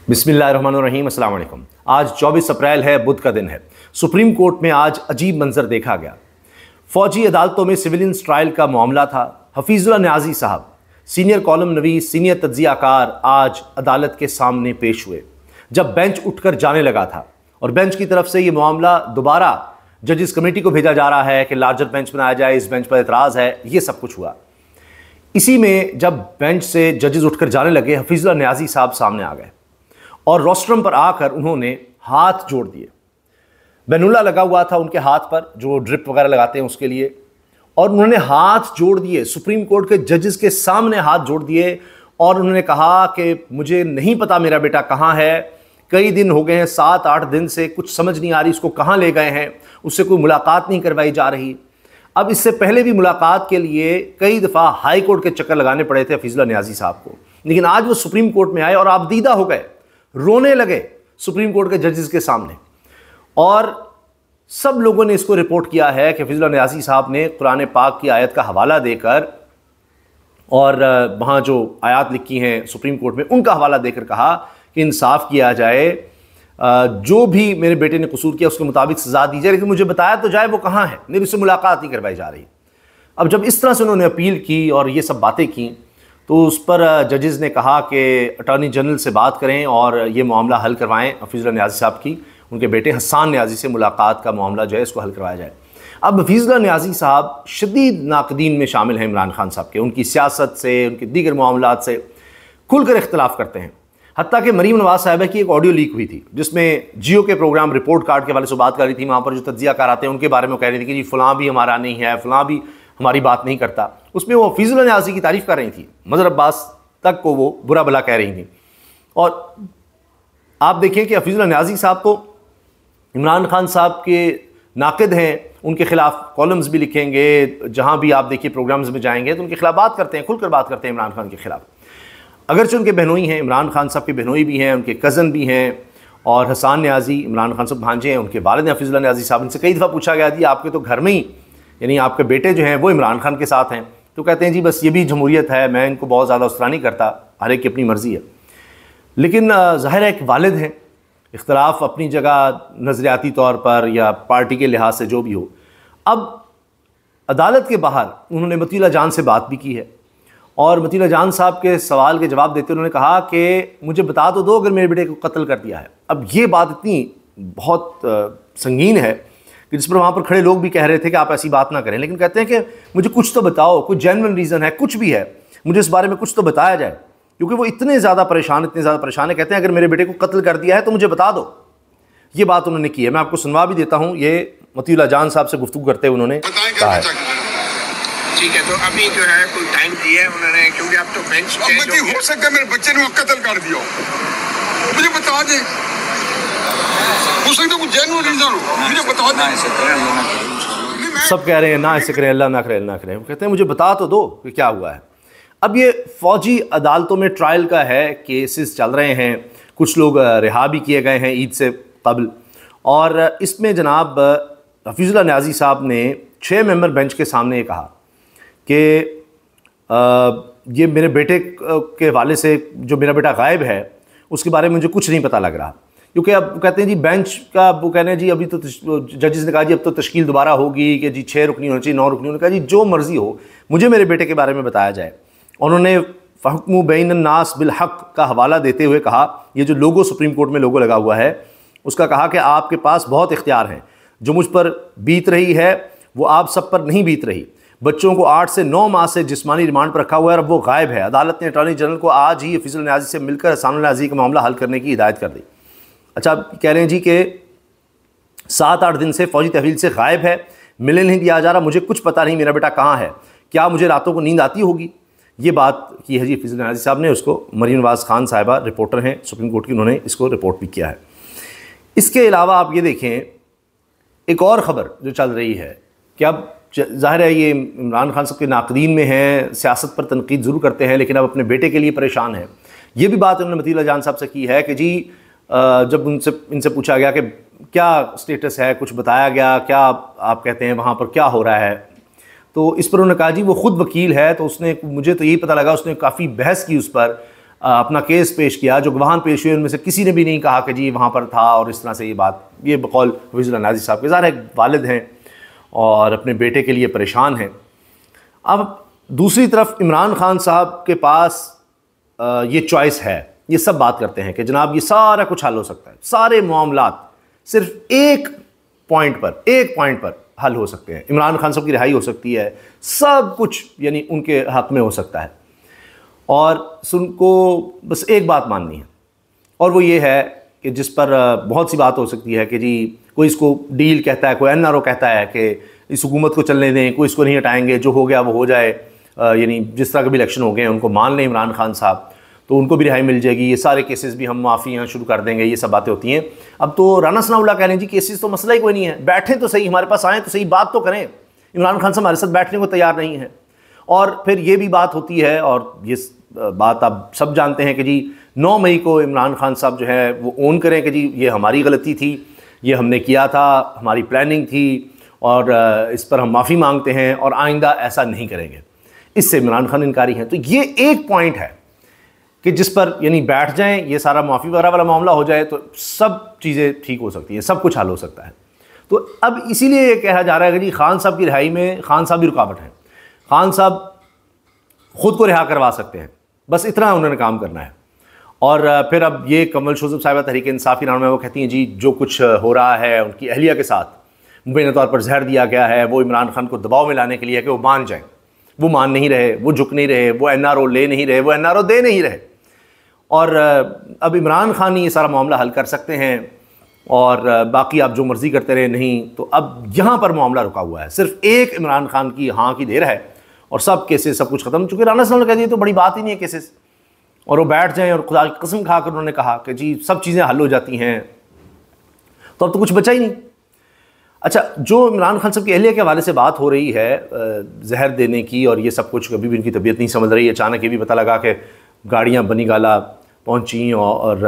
बिस्मिल्लाहिर्रहमानिर्रहीम, अस्सलाम वालेकुम। आज 24 अप्रैल है, बुध का दिन है। सुप्रीम कोर्ट में आज अजीब मंजर देखा गया। फौजी अदालतों में सिविलियंस ट्रायल का मामला था। हफीजुल्लाह न्याजी साहब, सीनियर कॉलम नवीस, सीनियर तज्जियाकार, आज अदालत के सामने पेश हुए। जब बेंच उठकर जाने लगा था और बेंच की तरफ से ये मामला दोबारा जजेस कमेटी को भेजा जा रहा है कि लार्जर बेंच बनाया जाए, इस बेंच पर एतराज़ है, ये सब कुछ हुआ। इसी में जब बेंच से जजेस उठकर जाने लगे, हफीजुल्लाह न्याजी साहब सामने आ गए और रोस्ट्रम पर आकर उन्होंने हाथ जोड़ दिए। बैनुल्ला लगा हुआ था उनके हाथ पर, जो ड्रिप वगैरह लगाते हैं उसके लिए, और उन्होंने हाथ जोड़ दिए। सुप्रीम कोर्ट के जजेस के सामने हाथ जोड़ दिए और उन्होंने कहा कि मुझे नहीं पता मेरा बेटा कहाँ है, कई दिन हो गए हैं, 7-8 दिन से कुछ समझ नहीं आ रही, इसको कहाँ ले गए हैं, उससे कोई मुलाकात नहीं करवाई जा रही। अब इससे पहले भी मुलाकात के लिए कई दफ़ा हाई कोर्ट के चक्कर लगाने पड़े थे हफीजुल्लाह न्याजी साहब को, लेकिन आज वो सुप्रीम कोर्ट में आए और आप दीदा हो गए, रोने लगे सुप्रीम कोर्ट के जजेस के सामने। और सब लोगों ने इसको रिपोर्ट किया है कि हफीजुल्लाह न्याजी साहब ने कुरान पाक की आयत का हवाला देकर और वहाँ जो आयत लिखी हैं सुप्रीम कोर्ट में, उनका हवाला देकर कहा कि इंसाफ किया जाए, जो भी मेरे बेटे ने कसूर किया उसके मुताबिक सज़ा दी जाए, लेकिन मुझे बताया तो जाए वो कहाँ है, मेरी उससे मुलाकात नहीं करवाई जा रही। अब जब इस तरह से उन्होंने अपील की और ये सब बातें की, तो उस पर जजेस ने कहा कि अटॉर्नी जनरल से बात करें और ये मामला हल करवाएं। हफीजुल्लाह न्याजी साहब की उनके बेटे हसन न्याजी से मुलाकात का मामला जो है इसको हल करवाया जाए। अब हफीजुल्लाह न्याजी साहब शदीद नाकदीन में शामिल हैं इमरान खान साहब के, उनकी सियासत से, उनके दीगर मामलात से खुलकर इख्तलाफ करते हैं। हत्ता कि मरीम नवाज साहिबा की एक ऑडियो लीक हुई थी जिसमें जियो के प्रोग्राम रिपोर्ट कार्ड के वाले से बात कर रही थी। वहाँ पर जो तज्जियाकार आते हैं उनके बारे में कह रही थी कि जी फ़लाँ भी हमारा नहीं है, फ़लाँ भी हमारी बात नहीं करता। उसमें वो हफीजुल्लाह न्याजी की तारीफ़ कर रही थी, मज़हर अब्बास तक को वो बुरा भला कह रही थी। और आप देखें कि हफीजुल्लाह न्याजी साहब तो इमरान खान साहब के नाक़िद हैं, उनके ख़िलाफ़ कॉलम्स भी लिखेंगे, जहाँ भी आप देखिए प्रोग्राम्स में जाएंगे तो उनके खिलाफ बात करते हैं, खुलकर बात करते हैं इमरान खान के ख़िलाफ़। अगरचे उनके बहनोई हैं, इमरान खान साहब के बहनोई भी हैं, उनके कज़न भी हैं, और हसन न्याजी इमरान खान साहब भांजे हैं, उनके वालिद हफीजुल्लाह न्याजी साहब। इनसे कई दफ़ा पूछा गया जी आपके तो घर में ही, यानी आपके बेटे जो हैं वो इमरान खान के साथ हैं, तो कहते हैं जी बस ये भी जमहूरियत है, मैं इनको बहुत ज़्यादा उसतरा नहीं करता, हर एक की अपनी मर्ज़ी है। लेकिन ज़ाहिर है एक वालिद हैं, इख्तलाफ अपनी जगह नज़रियाती तौर पर या पार्टी के लिहाज से जो भी हो। अब अदालत के बाहर उन्होंने मतीला जान से बात भी की है और मतीला जान साहब के सवाल के जवाब देते उन्होंने कहा कि मुझे बता तो दो अगर मेरे बेटे को कत्ल कर दिया है। अब ये बात इतनी बहुत संगीन है कि जिस पर वहाँ पर खड़े लोग भी कह रहे थे कि आप ऐसी बात ना करें, लेकिन कहते हैं कि मुझे कुछ तो बताओ, कुछ जेन्युइन रीज़न है, कुछ भी है, मुझे इस बारे में कुछ तो बताया जाए, क्योंकि वो इतने ज़्यादा परेशान है। कहते हैं अगर मेरे बेटे को कत्ल कर दिया है तो मुझे बता दो। ये बात उन्होंने की है, मैं आपको सुनवा भी देता हूँ। ये मतीला जान साहब से गुफ्तगू करते हुए उन्होंने कहा है। ठीक है, तो अभी जो है कोई टाइम दिया है उन्होंने, क्योंकि अब तो बेंच चेंज हो सकता है मेरे बच्चे ने कत्ल कर दिया, मुझे बता दे, हो सकता है कुछ जेन्युइन रीजन हो, मुझे बता दे। सब कह रहे हैं ना ऐसे करें, अल्लाह ना करे, अल्लाह ना करे। कहते हैं मुझे बता तो दो कि क्या हुआ है। अब ये फ़ौजी अदालतों में ट्रायल का है, केसेस चल रहे हैं, कुछ लोग रिहा भी किए गए हैं ईद से कबल, और इसमें जनाब हफीजुल्लाह न्याजी साहब ने 6 मेंबर बेंच के सामने ये कहा कि ये मेरे बेटे के हवाले से, जो मेरा बेटा गायब है उसके बारे में मुझे कुछ नहीं पता लग रहा। क्योंकि अब कहते हैं जी बेंच का, वो कह रहे हैं जी अभी तो जजेस ने कहा जी अब तो तश्कील दोबारा होगी कि जी 6 रुकनी होनी चाहिए, 9 रुकनी होनी, कहा जी जो मर्ज़ी हो, मुझे मेरे बेटे के बारे में बताया जाए। उन्होंने फ़हक्मु बैन नास बिल हक़ का हवाला देते हुए कहा, ये जो लोगो सुप्रीम कोर्ट में लोगो लगा हुआ है उसका कहा कि आपके पास बहुत इख्तियार हैं, जो मुझ पर बीत रही है वो आप सब पर नहीं बीत रही। बच्चों को 8 से 9 माह से जिस्मानी रिमांड पर रखा हुआ है और वो गायब है। अदालत ने अटॉर्नी जनरल को आज ही हफीजुल्लाह न्याजी से मिलकर हसन न्याजी का मामला हल करने की हिदायत कर दी। अच्छा, कह रहे हैं जी कि 7-8 दिन से फ़ौजी तहवील से गायब है, मिलने नहीं दिया जा रहा, मुझे कुछ पता नहीं मेरा बेटा कहाँ है, क्या मुझे रातों को नींद आती होगी। ये बात की है जी हफीजुल्लाह न्याजी साहब ने। उसको मरीम नवाज खान साहिबा रिपोर्टर हैं सुप्रीम कोर्ट की, उन्होंने इसको रिपोर्ट भी किया है। इसके अलावा आप ये देखें, एक और ख़बर जो चल रही है कि अब ज़ाहिर है ये इमरान खान साहब के नाक़दीन में हैं, सियासत पर तनकीद ज़रूर करते हैं, लेकिन अब अपने बेटे के लिए परेशान हैं। ये भी बात उन्होंने मतीला जान साहब से की है कि जी जब इनसे पूछा गया कि क्या स्टेटस है, कुछ बताया गया, क्या आप कहते हैं वहाँ पर क्या हो रहा है, तो इस पर उन्होंने कहा जी वो ख़ुद वकील है, तो उसने, मुझे तो यही पता लगा उसने काफ़ी बहस की उस पर अपना केस पेश किया, जो गवाहान पेश हुए उनमें से किसी ने भी नहीं कहा कि जी वहाँ पर था और इस तरह से ये बकौल हफीजुल्लाह नियाज़ी साहब के। ज़ाहिर है वालिद हैं और अपने बेटे के लिए परेशान हैं। अब दूसरी तरफ इमरान खान साहब के पास ये चॉइस है, ये सब बात करते हैं कि जनाब ये सारा कुछ हल हो सकता है, सारे मामलात सिर्फ एक पॉइंट पर हल हो सकते हैं, इमरान खान साहब की रिहाई हो सकती है, सब कुछ यानी उनके हक़ में हो सकता है। और उनको बस एक बात माननी है और वो ये है कि जिस पर बहुत सी बात हो सकती है कि जी कोई इसको डील कहता है, कोई NRO कहता है कि इस हुकूमत को चलने दें, कोई इसको नहीं हटाएंगे, जो हो गया वो हो जाए, यानी जिस तरह के भी इलेक्शन हो गए हैं उनको मान लें इमरान खान साहब तो उनको भी रिहाई मिल जाएगी, ये सारे केसेस भी हम माफ़ी यहाँ शुरू कर देंगे, ये सब बातें होती हैं। अब तो राना सनाउल्लाह कह रहे हैं जी केसेस तो मसला ही कोई नहीं है, बैठें तो सही, हमारे पास आएँ तो सही, बात तो करें। इमरान खान साहब हमारे साथ बैठने को तैयार नहीं है। और फिर ये भी बात होती है और ये बात आप सब जानते हैं कि जी 9 मई को इमरान खान साहब जो है वो ओन करें कि जी ये हमारी गलती थी, ये हमने किया था, हमारी प्लानिंग थी और इस पर हम माफ़ी मांगते हैं और आइंदा ऐसा नहीं करेंगे। इससे इमरान खान इनकारी हैं। तो ये एक पॉइंट है कि जिस पर यानी बैठ जाएं, ये सारा माफ़ी वगैरह वाला मामला हो जाए तो सब चीज़ें ठीक हो सकती हैं, सब कुछ हल हो सकता है। तो अब इसीलिए ये कहा जा रहा है कि जी खान साहब की रिहाई में खान साहब भी रुकावट हैं, खान साहब ख़ुद को रिहा करवा सकते हैं, बस इतना उन्होंने काम करना है। और फिर अब ये कमल शोज़ब साहिबा तहरीक इंसाफ की नाम में वो कहती हैं जी जो कुछ हो रहा है उनकी अहलिया के साथ मुबैना तौर पर जहर दिया गया है, वो इमरान खान को दबाव में लाने के लिए है कि वो मान जाएं। वो मान नहीं रहे, वो झुक नहीं रहे, वो NRO ले नहीं रहे, वो NRO दे नहीं रहे। और अब इमरान खान ही ये सारा मामला हल कर सकते हैं और बाकी आप जो मर्ज़ी करते रहे नहीं। तो अब यहाँ पर मामला रुका हुआ है, सिर्फ एक इमरान खान की हाँ की देर है और सब केसेस सब कुछ ख़त्म। चूँकि राना सनाउल्लाह कह दिए तो बड़ी बात ही नहीं है केसेस, और वो बैठ जाएँ और खुदा की कसम खाकर उन्होंने कहा कि जी सब चीज़ें हल हो जाती हैं, तो अब तो कुछ बचा ही नहीं। अच्छा, जो इमरान खान साहब की अहलिया के हवाले से बात हो रही है जहर देने की और ये सब कुछ, कभी भी इनकी तबीयत नहीं समझ रही है, अचानक ये भी पता लगा कि गाड़ियाँ बनी गाला पहुँची और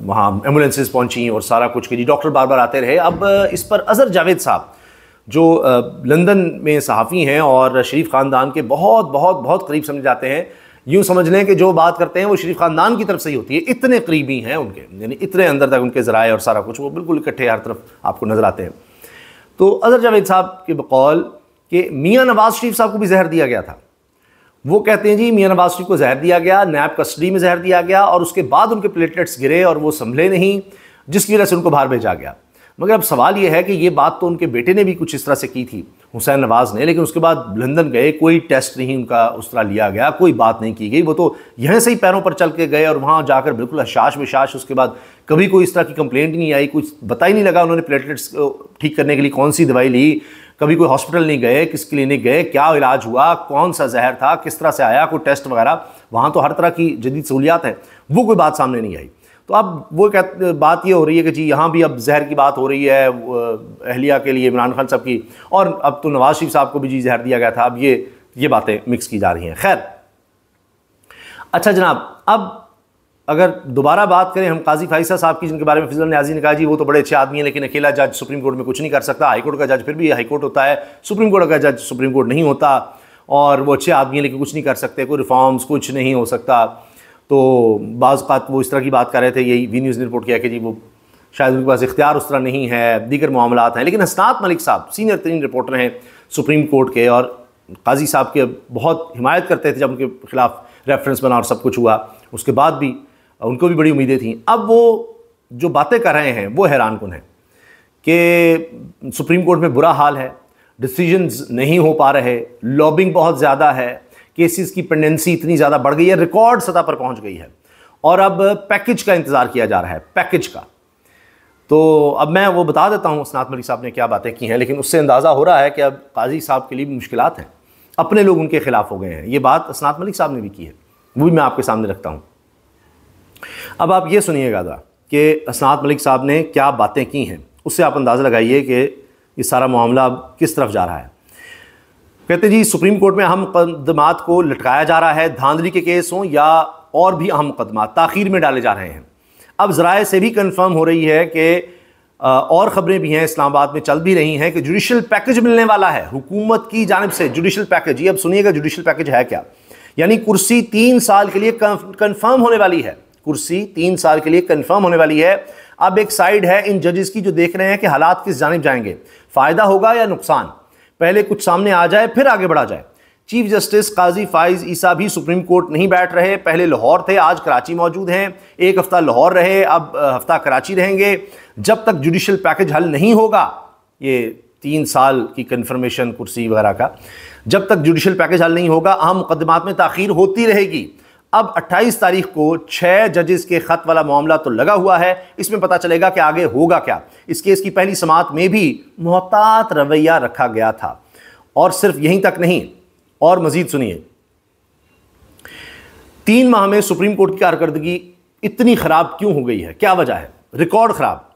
वहाँ एम्बुलेंसेस पहुँची और सारा कुछ कि जी डॉक्टर बार बार आते रहे। अब इस पर अज़हर जावेद साहब जो लंदन में सहाफ़ी हैं और शरीफ ख़ानदान के बहुत बहुत बहुत करीब समझे जाते हैं, यूँ समझ लें कि जो बात करते हैं वो शरीफ ख़ानदान की तरफ से ही होती है, इतने करीबी हैं उनके, यानी इतने अंदर तक उनके ज़राए और सारा कुछ वो बिल्कुल इकट्ठे हर तरफ आपको नज़र आते हैं। तो अज़हर जावेद साहब के बकौल कि मियाँ नवाज़ शरीफ साहब को भी जहर दिया गया था। वो कहते हैं जी मियाँ नवाज़ शरीफ को जहर दिया गया, नैब कस्टडी में जहर दिया गया और उसके बाद उनके प्लेटलेट्स गिरे और वो संभले नहीं, जिसकी वजह से उनको बाहर भेजा गया। मगर अब सवाल ये है कि ये बात तो उनके बेटे ने भी कुछ इस तरह से की थी, हुसैन नवाज़ ने, लेकिन उसके बाद लंदन गए, कोई टेस्ट नहीं उनका उस तरह लिया गया, कोई बात नहीं की गई। वो तो यहाँ से ही पैरों पर चल के गए और वहाँ जाकर बिल्कुल हशाश विशाश, उसके बाद कभी कोई इस तरह की कंप्लेंट नहीं आई, कुछ पता ही नहीं लगा उन्होंने प्लेटलेट्स ठीक करने के लिए कौन सी दवाई ली, कभी कोई हॉस्पिटल नहीं गए, किस क्लिनिक गए, क्या इलाज हुआ, कौन सा जहर था, किस तरह से आया, कोई टेस्ट वगैरह, वहाँ तो हर तरह की जदीद सहूलियात हैं, वो कोई बात सामने नहीं आई। तो अब वो बात ये हो रही है कि जी यहाँ भी अब जहर की बात हो रही है अहलिया के लिए इमरान खान साहब की, और अब तो नवाज़ शरीफ साहब को भी जी जहर दिया गया था। अब ये बातें मिक्स की जा रही हैं। खैर, अच्छा जनाब, अब अगर दोबारा बात करें हम काजी फाइसा साहब की, जिनके बारे में हफीजुल्लाह नियाज़ी ने कहा जी वो तो बड़े अच्छे आदमी हैं, लेकिन अकेला जज सुप्रीम कोर्ट में कुछ नहीं कर सकता। हाई कोर्ट का जज फिर भी हाई कोर्ट होता है, सुप्रीम कोर्ट का जज सुप्रीम कोर्ट नहीं होता, और वो अच्छे आदमी हैं लेकिन कुछ नहीं कर सकते, कोई रिफॉर्म्स कुछ नहीं हो सकता। तो बाज़ बात वो इस तरह की बात कर रहे थे, यही वी न्यूज़ ने रिपोर्ट किया कि जी वो शायद उनके पास इख्तियार उस तरह नहीं है, दीगर मामलात हैं। लेकिन हसनात मलिक साहब सीनियर तरीन रिपोर्टर हैं सुप्रीम कोर्ट के और काजी साहब के बहुत हिमायत करते थे जब उनके खिलाफ रेफरेंस बना और सब कुछ हुआ, उसके बाद भी उनको भी बड़ी उम्मीदें थीं। अब वो जो बातें कर रहे हैं वो हैरान कुन है कि सुप्रीम कोर्ट में बुरा हाल है, डिसीजंस नहीं हो पा रहे, लॉबिंग बहुत ज़्यादा है, केसेस की पेंडेंसी इतनी ज़्यादा बढ़ गई है, रिकॉर्ड सतह पर पहुंच गई है, और अब पैकेज का इंतज़ार किया जा रहा है, पैकेज का। तो अब मैं वो बता देता हूँ हसनात मलिक साहब ने क्या बातें की हैं, लेकिन उससे अंदाज़ा हो रहा है कि अब काजी साहब के लिए भी मुश्किलात हैं, अपने लोग उनके खिलाफ हो गए हैं। ये बात हसनात मलिक साहब ने भी की है, वो भी मैं आपके सामने रखता हूँ। अब आप ये सुनिएगा कि हसनात मलिक साहब ने क्या बातें की हैं, उससे आप अंदाज़ा लगाइए कि ये सारा मामला अब किस तरफ जा रहा है। कहते जी सुप्रीम कोर्ट में अहम मुकदमात को लटकाया जा रहा है, धांधली के केस हों या और भी अहम मुकदमात ताख़ीर में डाले जा रहे हैं। अब ज़राए से भी कंफर्म हो रही है कि और ख़बरें भी हैं, इस्लामाबाद में चल भी रही हैं कि जुडिशल पैकेज मिलने वाला है हुकूमत की जानिब से। जुडिशल पैकेज, ये अब सुनिएगा जुडिशल पैकेज है क्या। यानी कुर्सी 3 साल के लिए कंफर्म होने वाली है। कुर्सी 3 साल के लिए कंफर्म होने वाली है। अब एक साइड है इन जजेस की जो देख रहे हैं कि हालात किस जानिब जाएंगे, फायदा होगा या नुकसान, पहले कुछ सामने आ जाए फिर आगे बढ़ा जाए। चीफ जस्टिस काजी फाइज ईसा भी सुप्रीम कोर्ट नहीं बैठ रहे, पहले लाहौर थे, आज कराची मौजूद हैं। एक हफ्ता लाहौर रहे, अब हफ्ता कराची रहेंगे। जब तक जुडिशल पैकेज हल नहीं होगा, ये 3 साल की कंफर्मेशन कुर्सी वगैरह का, जब तक जुडिशल पैकेज हल नहीं होगा, अहम मुकदमात में ताखीर होती रहेगी। अब 28 तारीख को 6 जजेस के खत वाला मामला तो लगा हुआ है, इसमें पता चलेगा कि आगे होगा क्या। इस केस की पहली समाअत में भी मोहतात रवैया रखा गया था। और सिर्फ यहीं तक नहीं, और मजीद सुनिए, 3 माह में सुप्रीम कोर्ट की कारकर्दगी इतनी खराब क्यों हो गई है, क्या वजह है? रिकॉर्ड खराब।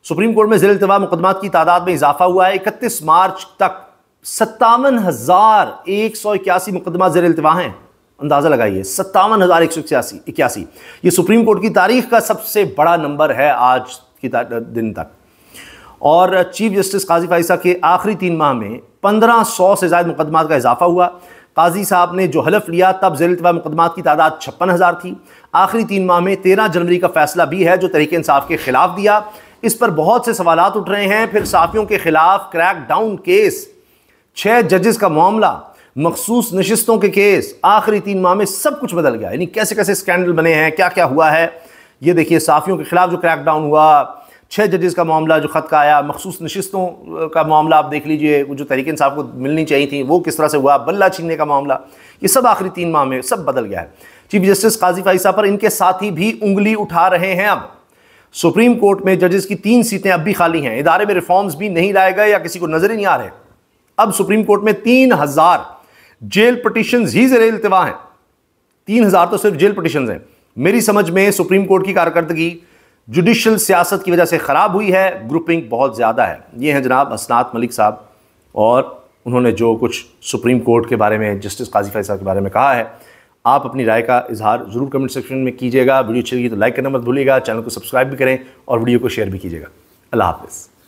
सुप्रीम कोर्ट में ज़ेर इल्तिवा मुकदमात की तादाद में इजाफा हुआ है। 31 मार्च तक 57,181 मुकदमा ज़ेर इल्तिवा हैं। अंदाजा लगाइए, 57,181। ये सुप्रीम कोर्ट की तारीख का सबसे बड़ा नंबर है आज की दिन तक। और चीफ जस्टिस काजी फाइसा के आखिरी 3 माह में 1500 से ज़्यादा मुकदमात का इजाफा हुआ। काजी साहब ने जो हलफ लिया तब ज़ेर इल्तिवा मुकदमात की तादाद 56,000 थी। आखिरी 3 माह में 13 जनवरी का फैसला भी है जो तहरीक इंसाफ के खिलाफ दिया। इस पर बहुत से सवालात उठ रहे हैं। फिर साफियों के खिलाफ क्रैक डाउन केस, 6 जजेस का मामला, मखसूस नशिस्तों के केस, आखिरी 3 माह में सब कुछ बदल गया। यानी कैसे कैसे स्कैंडल बने हैं, क्या क्या हुआ है, ये देखिए। साफियों के खिलाफ जो क्रैक डाउन हुआ, 6 जजेस का मामला जो ख़त का आया, मखसूस नशिस्तों का मामला आप देख लीजिए, जो तहरीक इंसाफ को मिलनी चाहिए थी वो किस तरह से हुआ, बल्ला छीनने का मामला, ये सब आखिरी 3 माह में सब बदल गया है। चीफ जस्टिस काजी फाइसा पर इनके साथी भी उंगली उठा रहे हैं। अब सुप्रीम कोर्ट में जजेस की 3 सीटें अब भी खाली हैं। इदारे में रिफॉर्म्स भी नहीं लाए गए या किसी को नजर ही नहीं आ रहे। अब सुप्रीम कोर्ट में 3000 जेल पिटीशंस ही ज़ेर इल्तिवा हैं। 3000 तो सिर्फ जेल पिटीशंस हैं। मेरी समझ में सुप्रीम कोर्ट की कारकर्दगी जुडिशल सियासत की वजह से ख़राब हुई है, ग्रुपिंग बहुत ज़्यादा है। ये हैं जनाब हसनात मलिक साहब, और उन्होंने जो कुछ सुप्रीम कोर्ट के बारे में, जस्टिस काजी फाइसा के बारे में कहा है। आप अपनी राय का इजहार ज़रूर कमेंट सेक्शन में कीजिएगा। वीडियो अच्छी लगी तो लाइक करना मत भूलिएगा, चैनल को सब्सक्राइब भी करें और वीडियो को शेयर भी कीजिएगा। अल्लाह हाफ़िज़।